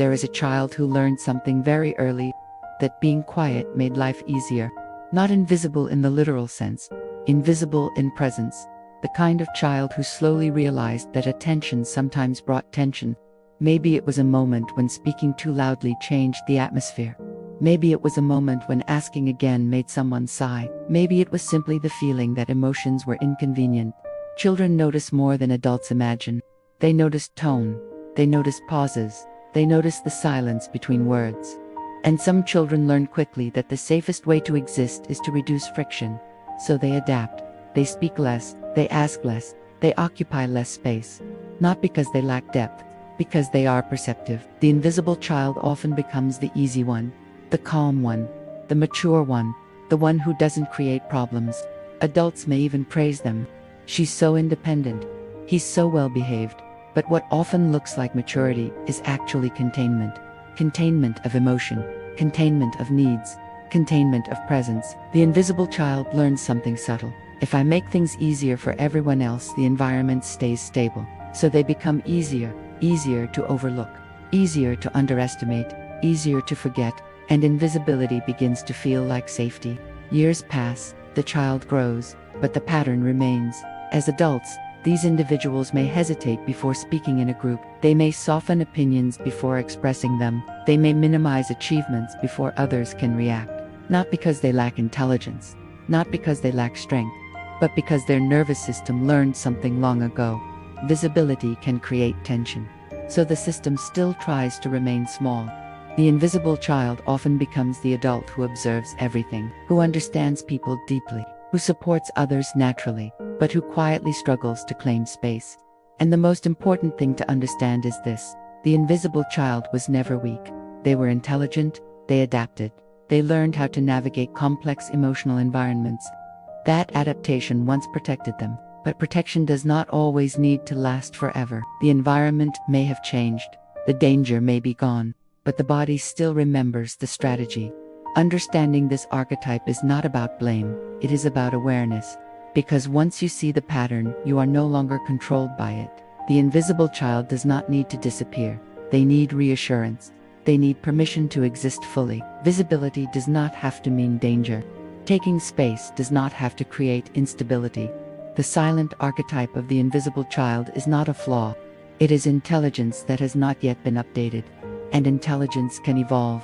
There is a child who learned something very early, that being quiet made life easier. Not invisible in the literal sense, invisible in presence. The kind of child who slowly realized that attention sometimes brought tension. Maybe it was a moment when speaking too loudly changed the atmosphere. Maybe it was a moment when asking again made someone sigh. Maybe it was simply the feeling that emotions were inconvenient. Children notice more than adults imagine. They notice tone. They notice pauses. They notice the silence between words. And some children learn quickly that the safest way to exist is to reduce friction. So they adapt. They speak less. They ask less. They occupy less space. Not because they lack depth, because they are perceptive. The invisible child often becomes the easy one, the calm one, the mature one, the one who doesn't create problems. Adults may even praise them. She's so independent. He's so well behaved. But what often looks like maturity is actually containment. Containment of emotion, containment of needs, containment of presence. The invisible child learns something subtle. If I make things easier for everyone else, the environment stays stable. So they become easier to overlook, easier to underestimate, easier to forget, and invisibility begins to feel like safety. Years pass, the child grows, but the pattern remains. As adults, these individuals may hesitate before speaking in a group. They may soften opinions before expressing them. They may minimize achievements before others can react. Not because they lack intelligence, not because they lack strength, but because their nervous system learned something long ago. Visibility can create tension. So the system still tries to remain small. The invisible child often becomes the adult who observes everything, who understands people deeply, who supports others naturally, but who quietly struggles to claim space. And the most important thing to understand is this: the invisible child was never weak. They were intelligent, they adapted, they learned how to navigate complex emotional environments. That adaptation once protected them, but protection does not always need to last forever. The environment may have changed, the danger may be gone, but the body still remembers the strategy. Understanding this archetype is not about blame, it is about awareness. Because once you see the pattern, you are no longer controlled by it. The invisible child does not need to disappear. They need reassurance. They need permission to exist fully. Visibility does not have to mean danger. Taking space does not have to create instability. The silent archetype of the invisible child is not a flaw. It is intelligence that has not yet been updated. And intelligence can evolve.